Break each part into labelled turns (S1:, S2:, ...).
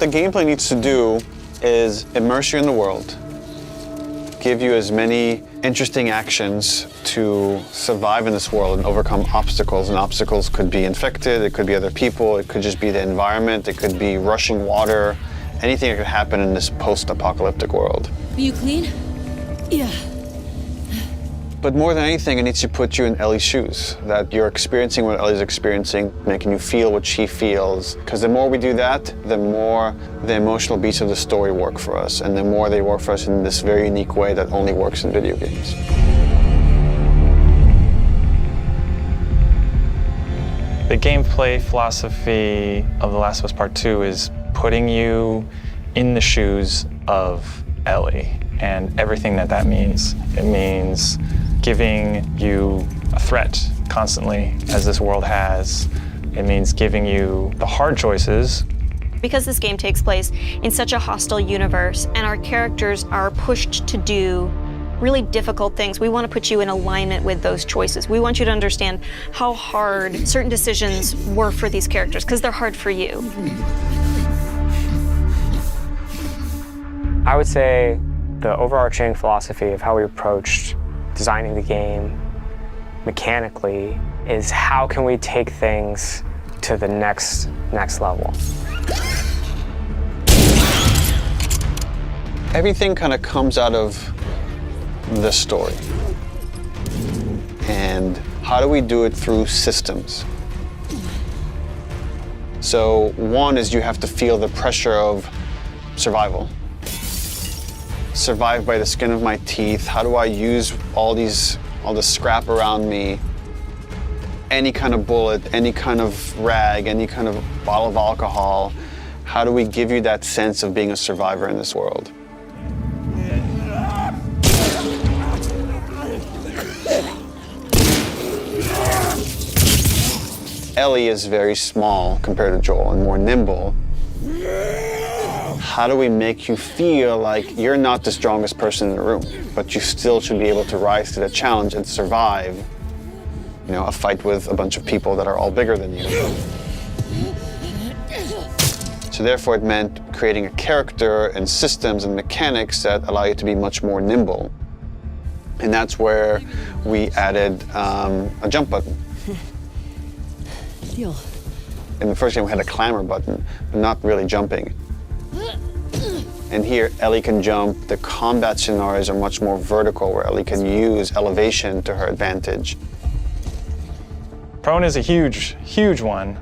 S1: The gameplay needs to do is immerse you in the world, give you as many interesting actions to survive in this world and overcome obstacles. And obstacles could be infected, it could be other people, it could just be the environment, it could be rushing water, anything that could happen in this post-apocalyptic world.
S2: Are you clean? Yeah.
S1: But more than anything, it needs to put you in Ellie's shoes, that you're experiencing what Ellie's experiencing, making you feel what she feels. Because the more we do that, the more the emotional beats of the story work for us, and the more they work for us in this very unique way that only works in video games.
S3: The gameplay philosophy of The Last of Us Part 2 is putting you in the shoes of Ellie and everything that that means. It means giving you a threat constantly, as this world has. It means giving you the hard choices.
S4: Because this game takes place in such a hostile universe and our characters are pushed to do really difficult things, we want to put you in alignment with those choices. We want you to understand how hard certain decisions were for these characters, because they're hard for you.
S5: I would say the overarching philosophy of how we approached designing the game mechanically is how can we take things to the next level.
S1: Everything kind of comes out of the story. And how do we do it through systems? So one is you have to feel the pressure of survival. Survive by the skin of my teeth. How do I use all this scrap around me? Any kind of bullet, any kind of rag, any kind of bottle of alcohol. How do we give you that sense of being a survivor in this world? Ellie is very small compared to Joel and more nimble. How do we make you feel like you're not the strongest person in the room, but you still should be able to rise to the challenge and survive, you know, a fight with a bunch of people that are all bigger than you? So therefore it meant creating a character and systems and mechanics that allow you to be much more nimble. And that's where we added a jump button.
S2: Deal.
S1: In the first game we had a clamber button, but not really jumping. And here, Ellie can jump. The combat scenarios are much more vertical, where Ellie can use elevation to her advantage.
S3: Prone is a huge, huge one.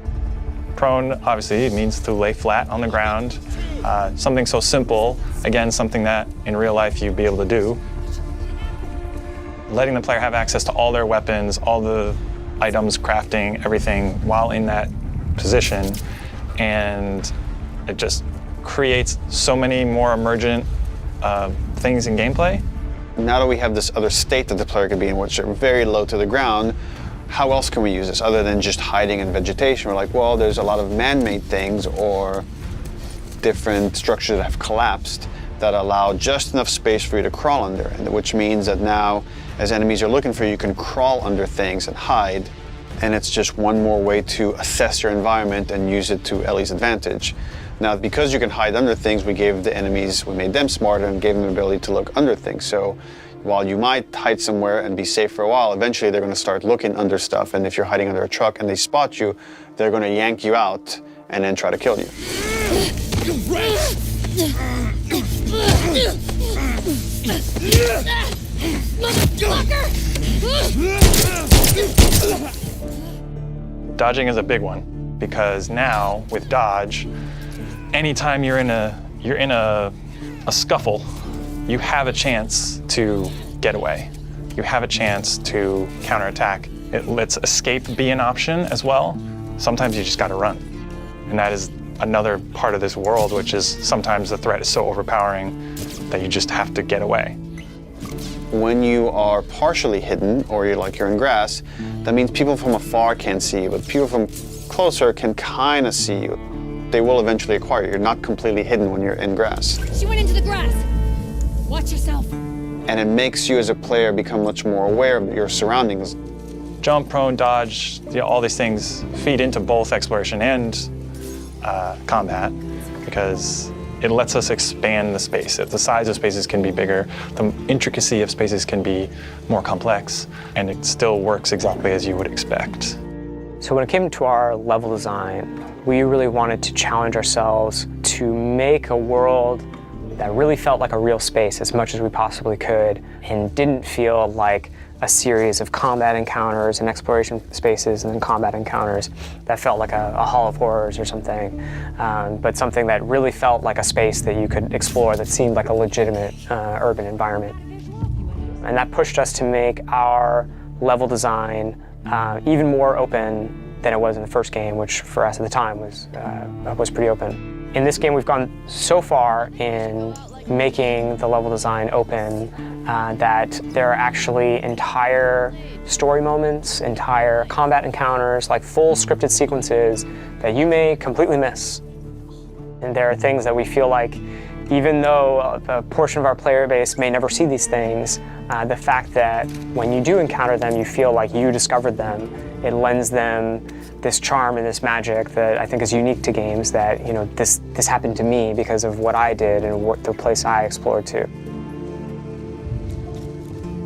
S3: Prone, obviously, it means to lay flat on the ground. Something so simple, again, something that in real life you'd be able to do. Letting the player have access to all their weapons, all the items, crafting, everything while in that position. And it just creates so many more emergent things in gameplay.
S1: Now that we have this other state that the player could be in, which are very low to the ground, how else can we use this other than just hiding in vegetation? We're like, well, there's a lot of man-made things or different structures that have collapsed that allow just enough space for you to crawl under, which means that now, as enemies are looking for you, you can crawl under things and hide, and it's just one more way to assess your environment and use it to Ellie's advantage. Now, because you can hide under things, we made them smarter and gave them the ability to look under things. So while you might hide somewhere and be safe for a while, eventually they're going to start looking under stuff, and if you're hiding under a truck and they spot you, they're going to yank you out and then try to kill you.
S3: Dodging is a big one, because now with dodge, anytime you're in a scuffle, you have a chance to get away. You have a chance to counterattack. It lets escape be an option as well. Sometimes you just gotta run. And that is another part of this world, which is sometimes the threat is so overpowering that you just have to get away.
S1: When you are partially hidden, or you're in grass, that means people from afar can't see you, but people from closer can kind of see you. They will eventually acquire you. You're not completely hidden when you're in grass.
S2: She went into the grass. Watch yourself.
S1: And it makes you as a player become much more aware of your surroundings.
S3: Jump, prone, dodge, all these things feed into both exploration and combat. because it lets us expand the space. The size of spaces can be bigger, the intricacy of spaces can be more complex, and it still works exactly as you would expect.
S5: So when it came to our level design, we really wanted to challenge ourselves to make a world that really felt like a real space as much as we possibly could, and didn't feel like a series of combat encounters and exploration spaces and then combat encounters that felt like a Hall of Horrors or something, but something that really felt like a space that you could explore that seemed like a legitimate urban environment. And that pushed us to make our level design even more open than it was in the first game, which for us at the time was pretty open. In this game, we've gone so far in making the level design open that there are actually entire story moments, entire combat encounters, like full scripted sequences that you may completely miss. And there are things that we feel like, even though a portion of our player base may never see these things, the fact that when you do encounter them, you feel like you discovered them, it lends them this charm and this magic that I think is unique to games, that, you know, this happened to me because of what I did and the place I explored to.